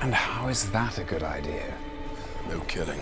And how is that a good idea? No kidding.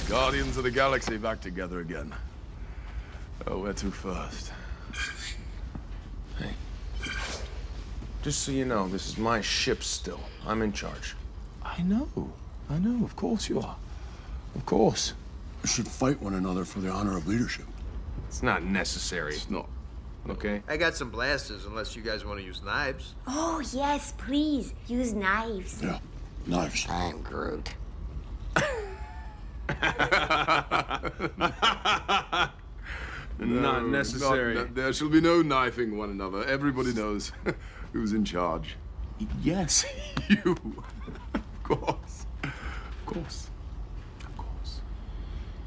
Guardians of the Galaxy back together again. Oh, where to first? Hey. Just so you know, this is my ship still. I'm in charge. I know, of course you are. Of course. We should fight one another for the honor of leadership. It's not necessary. It's not. Okay? I got some blasters, unless you guys want to use knives. Oh, yes, please. Use knives. Yeah, knives. I'm Groot. Not necessary. There shall be no knifing one another. Everybody knows who's in charge. Yes, you. Of course. Of course. Of course.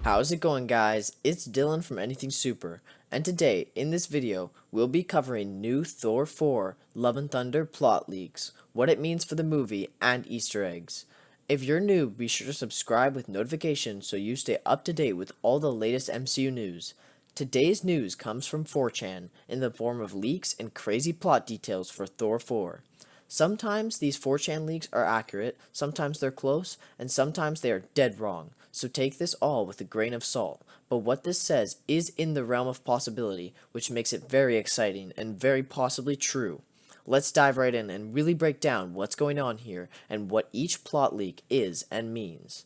How's it going, guys? It's Dylan from Anything Super, and today, in this video, we'll be covering new Thor 4 Love and Thunder plot leaks, what it means for the movie, and Easter eggs. If you're new, be sure to subscribe with notifications so you stay up to date with all the latest MCU news. Today's news comes from 4chan in the form of leaks and crazy plot details for Thor 4. Sometimes these 4chan leaks are accurate, sometimes they're close, and sometimes they are dead wrong, so take this all with a grain of salt. But what this says is in the realm of possibility, which makes it very exciting and very possibly true. Let's dive right in and really break down what's going on here and what each plot leak is and means.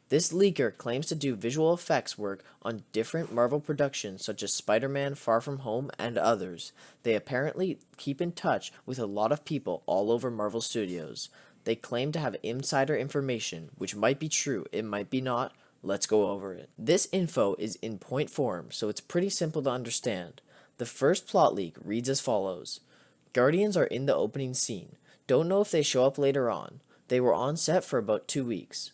This leaker claims to do visual effects work on different Marvel productions such as Spider-Man, Far From Home, and others. They apparently keep in touch with a lot of people all over Marvel Studios. They claim to have insider information, which might be true, it might be not. Let's go over it. This info is in point form, so it's pretty simple to understand. The first plot leak reads as follows. Guardians are in the opening scene. Don't know if they show up later on. They were on set for about 2 weeks.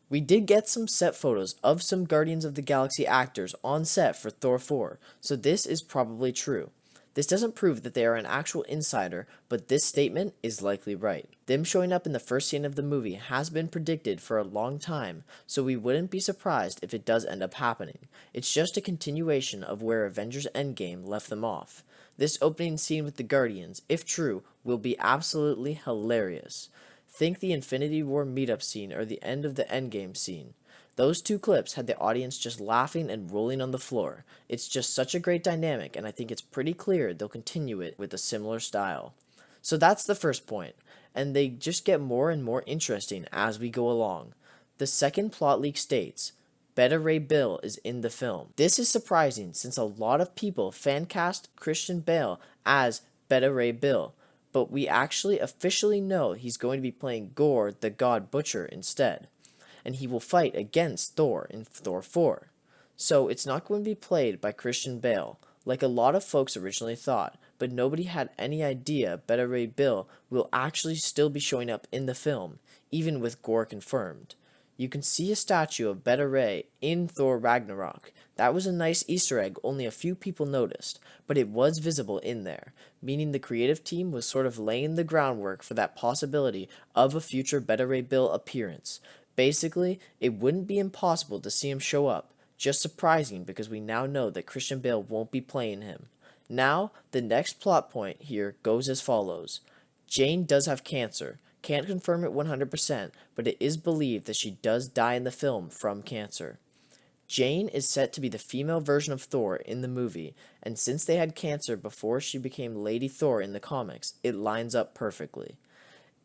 We did get some set photos of some Guardians of the Galaxy actors on set for Thor 4, so this is probably true. This doesn't prove that they are an actual insider, but this statement is likely right. Them showing up in the first scene of the movie has been predicted for a long time, so we wouldn't be surprised if it does end up happening. It's just a continuation of where Avengers Endgame left them off. This opening scene with the Guardians, if true, will be absolutely hilarious. Think the Infinity War meetup scene or the end of the Endgame scene. Those two clips had the audience just laughing and rolling on the floor. It's just such a great dynamic, and I think it's pretty clear they'll continue it with a similar style. So that's the first point, and they just get more and more interesting as we go along. The second plot leak states, Beta Ray Bill is in the film. This is surprising since a lot of people fan cast Christian Bale as Beta Ray Bill, but we actually officially know he's going to be playing Gore the God Butcher instead, and he will fight against Thor in Thor 4. So it's not going to be played by Christian Bale, like a lot of folks originally thought, but nobody had any idea Beta Ray Bill will actually still be showing up in the film, even with Gore confirmed. You can see a statue of Beta Ray in Thor Ragnarok. That was a nice Easter egg only a few people noticed, but it was visible in there, meaning the creative team was sort of laying the groundwork for that possibility of a future Beta Ray Bill appearance. Basically, it wouldn't be impossible to see him show up, just surprising because we now know that Christian Bale won't be playing him. Now, the next plot point here goes as follows. Jane does have cancer. Can't confirm it 100%, but it is believed that she does die in the film from cancer. Jane is set to be the female version of Thor in the movie, and since they had cancer before she became Lady Thor in the comics, it lines up perfectly.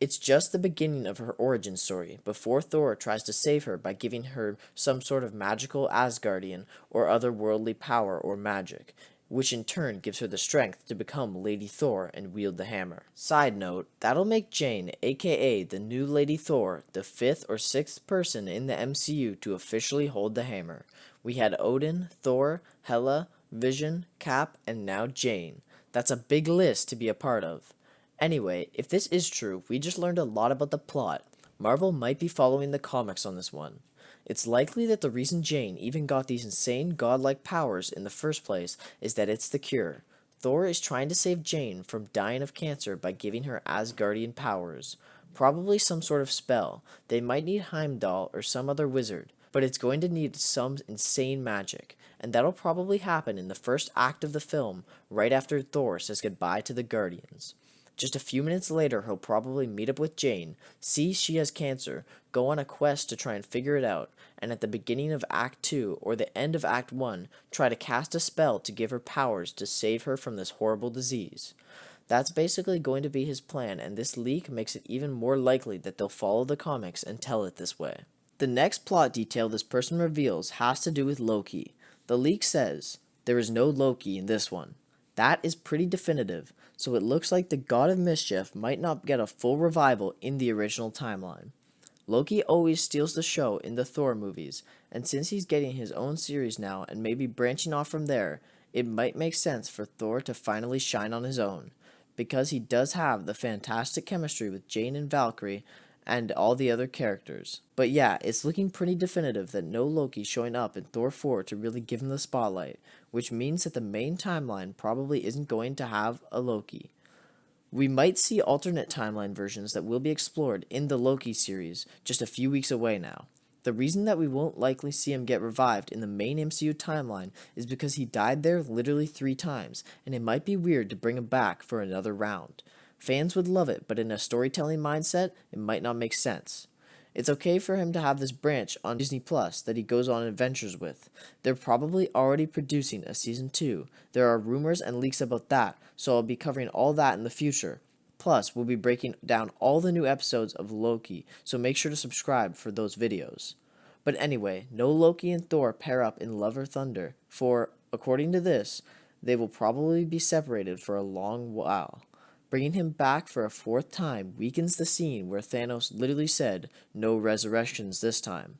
It's just the beginning of her origin story, before Thor tries to save her by giving her some sort of magical Asgardian or otherworldly power or magic, which in turn gives her the strength to become Lady Thor and wield the hammer. Side note, that'll make Jane, aka the new Lady Thor, the 5th or 6th person in the MCU to officially hold the hammer. We had Odin, Thor, Hela, Vision, Cap, and now Jane. That's a big list to be a part of. Anyway, if this is true, we just learned a lot about the plot, Marvel might be following the comics on this one. It's likely that the reason Jane even got these insane godlike powers in the first place is that it's the cure. Thor is trying to save Jane from dying of cancer by giving her Asgardian powers. Probably some sort of spell. They might need Heimdall or some other wizard, but it's going to need some insane magic, and that'll probably happen in the first act of the film, right after Thor says goodbye to the Guardians. Just a few minutes later, he'll probably meet up with Jane, see she has cancer, go on a quest to try and figure it out, and at the beginning of Act 2 or the end of Act 1, try to cast a spell to give her powers to save her from this horrible disease. That's basically going to be his plan, and this leak makes it even more likely that they'll follow the comics and tell it this way. The next plot detail this person reveals has to do with Loki. The leak says, there is no Loki in this one. That is pretty definitive, so it looks like the God of Mischief might not get a full revival in the original timeline. Loki always steals the show in the Thor movies, and since he's getting his own series now and maybe branching off from there, it might make sense for Thor to finally shine on his own, because he does have the fantastic chemistry with Jane and Valkyrie and all the other characters. But yeah, it's looking pretty definitive that no Loki showing up in Thor 4 to really give him the spotlight, which means that the main timeline probably isn't going to have a Loki. We might see alternate timeline versions that will be explored in the Loki series just a few weeks away now. The reason that we won't likely see him get revived in the main MCU timeline is because he died there literally 3 times, and it might be weird to bring him back for another round. Fans would love it, but in a storytelling mindset, it might not make sense. It's okay for him to have this branch on Disney Plus that he goes on adventures with. They're probably already producing a season 2. There are rumors and leaks about that, so I'll be covering all that in the future. Plus, we'll be breaking down all the new episodes of Loki, so make sure to subscribe for those videos. But anyway, no Loki and Thor pair up in Love or Thunder, for, according to this, they will probably be separated for a long while. Bringing him back for a 4th time weakens the scene where Thanos literally said, "No resurrections this time."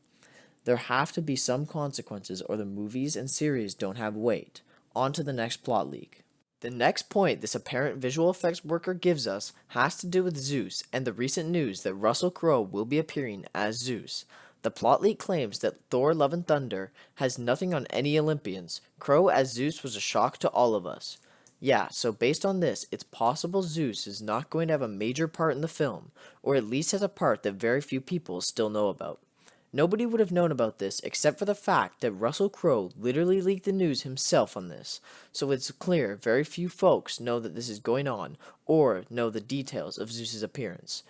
There have to be some consequences or the movies and series don't have weight. On to the next plot leak. The next point this apparent visual effects worker gives us has to do with Zeus and the recent news that Russell Crowe will be appearing as Zeus. The plot leak claims that Thor Love and Thunder has nothing on any Olympians. Crowe as Zeus was a shock to all of us. Yeah, so based on this, it's possible Zeus is not going to have a major part in the film, or at least has a part that very few people still know about. Nobody would have known about this except for the fact that Russell Crowe literally leaked the news himself on this, so it's clear very few folks know that this is going on, or know the details of Zeus's appearance.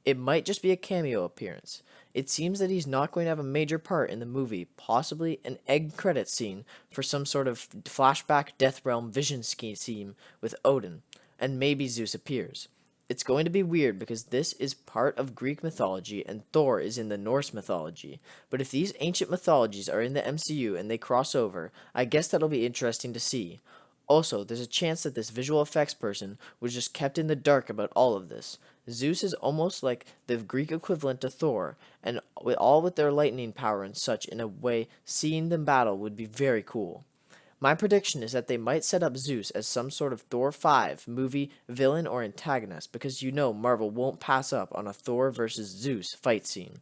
It might just be a cameo appearance. It seems that he's not going to have a major part in the movie, possibly an egg credit scene for some sort of flashback Death Realm vision scheme with Odin, and maybe Zeus appears. It's going to be weird because this is part of Greek mythology and Thor is in the Norse mythology, but if these ancient mythologies are in the MCU and they cross over, I guess that'll be interesting to see. Also, there's a chance that this visual effects person was just kept in the dark about all of this. Zeus is almost like the Greek equivalent to Thor, and with their lightning power and such, in a way, seeing them battle would be very cool. My prediction is that they might set up Zeus as some sort of Thor 5 movie villain or antagonist, because you know Marvel won't pass up on a Thor versus Zeus fight scene.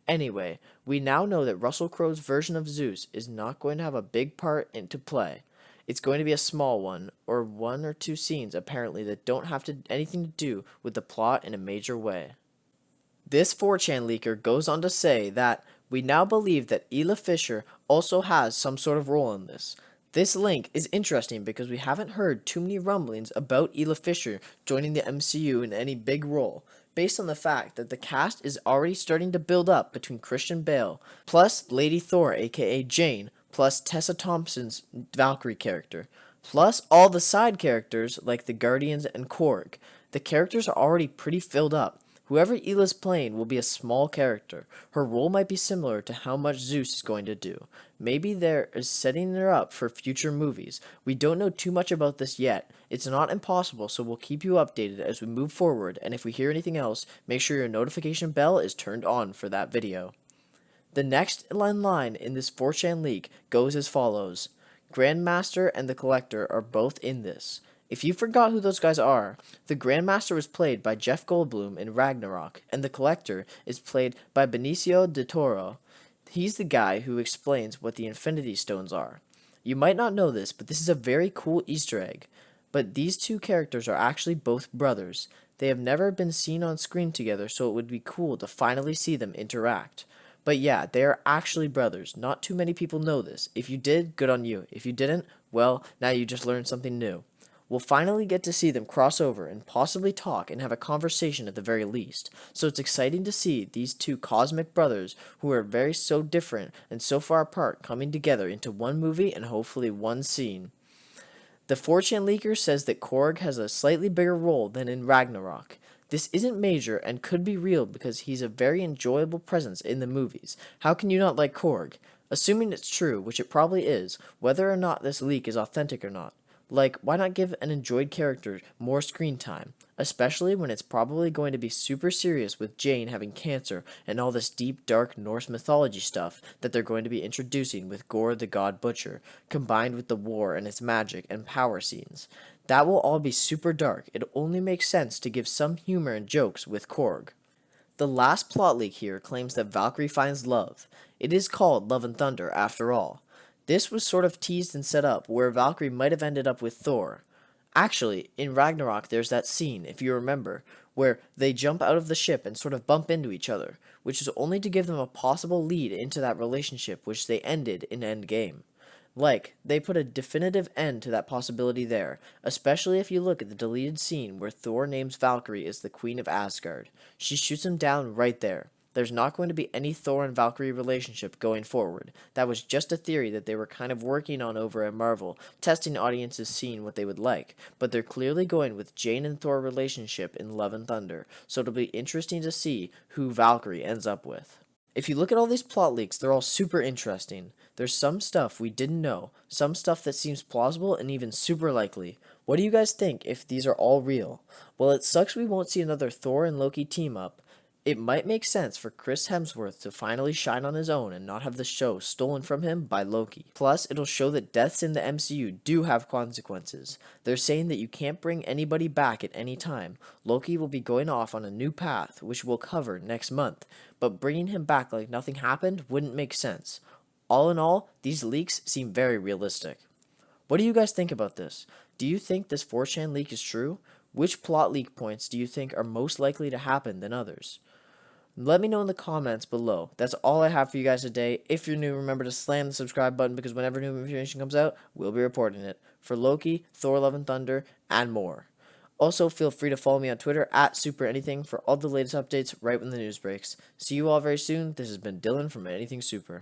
Anyway, we now know that Russell Crowe's version of Zeus is not going to have a big part into play. It's going to be a small one, or 1 or 2 scenes apparently that don't have anything to do with the plot in a major way. This 4chan leaker goes on to say that we now believe that Isla Fisher also has some sort of role in this. This link is interesting because we haven't heard too many rumblings about Isla Fisher joining the MCU in any big role, based on the fact that the cast is already starting to build up between Christian Bale, plus Lady Thor aka Jane, plus Tessa Thompson's Valkyrie character, plus all the side characters like the Guardians and Korg. The characters are already pretty filled up. Whoever Ila's playing will be a small character. Her role might be similar to how much Zeus is going to do. Maybe they're setting her up for future movies. We don't know too much about this yet. It's not impossible, so we'll keep you updated as we move forward, and if we hear anything else, make sure your notification bell is turned on for that video. The next line in this 4chan leak goes as follows. Grandmaster and the Collector are both in this. If you forgot who those guys are, the Grandmaster was played by Jeff Goldblum in Ragnarok, and the Collector is played by Benicio del Toro. He's the guy who explains what the Infinity Stones are. You might not know this, but this is a very cool Easter egg. But these two characters are actually both brothers. They have never been seen on screen together, so it would be cool to finally see them interact. But yeah, they are actually brothers. Not too many people know this. If you did, good on you. If you didn't, well, now you just learned something new. We'll finally get to see them cross over and possibly talk and have a conversation at the very least. So it's exciting to see these two cosmic brothers who are very so different and so far apart coming together into one movie and hopefully one scene. The 4chan leaker says that Korg has a slightly bigger role than in Ragnarok. This isn't major and could be real because he's a very enjoyable presence in the movies. How can you not like Korg? Assuming it's true, which it probably is, whether or not this leak is authentic or not. Like, why not give an enjoyed character more screen time? Especially when it's probably going to be super serious with Jane having cancer and all this deep, dark Norse mythology stuff that they're going to be introducing with Gore the God Butcher, combined with the war and its magic and power scenes. That will all be super dark. It only makes sense to give some humor and jokes with Korg. The last plot leak here claims that Valkyrie finds love. It is called Love and Thunder after all. This was sort of teased and set up where Valkyrie might have ended up with Thor. Actually, in Ragnarok there's that scene, if you remember, where they jump out of the ship and sort of bump into each other, which is only to give them a possible lead into that relationship which they ended in Endgame. Like, they put a definitive end to that possibility there, especially if you look at the deleted scene where Thor names Valkyrie as the Queen of Asgard. She shoots him down right there. There's not going to be any Thor and Valkyrie relationship going forward. That was just a theory that they were kind of working on over at Marvel, testing audiences seeing what they would like, but they're clearly going with Jane and Thor relationship in Love and Thunder, so it'll be interesting to see who Valkyrie ends up with. If you look at all these plot leaks, they're all super interesting. There's some stuff we didn't know, some stuff that seems plausible and even super likely. What do you guys think if these are all real? Well, it sucks we won't see another Thor and Loki team up. It might make sense for Chris Hemsworth to finally shine on his own and not have the show stolen from him by Loki. Plus, it'll show that deaths in the MCU do have consequences. They're saying that you can't bring anybody back at any time. Loki will be going off on a new path, which we'll cover next month, but bringing him back like nothing happened wouldn't make sense. All in all, these leaks seem very realistic. What do you guys think about this? Do you think this 4chan leak is true? Which plot leak points do you think are most likely to happen than others? Let me know in the comments below. That's all I have for you guys today. If you're new, remember to slam the subscribe button because whenever new information comes out, we'll be reporting it. For Loki, Thor Love and Thunder, and more. Also, feel free to follow me on Twitter at SuperAnything for all the latest updates right when the news breaks. See you all very soon. This has been Dylan from Anything Super.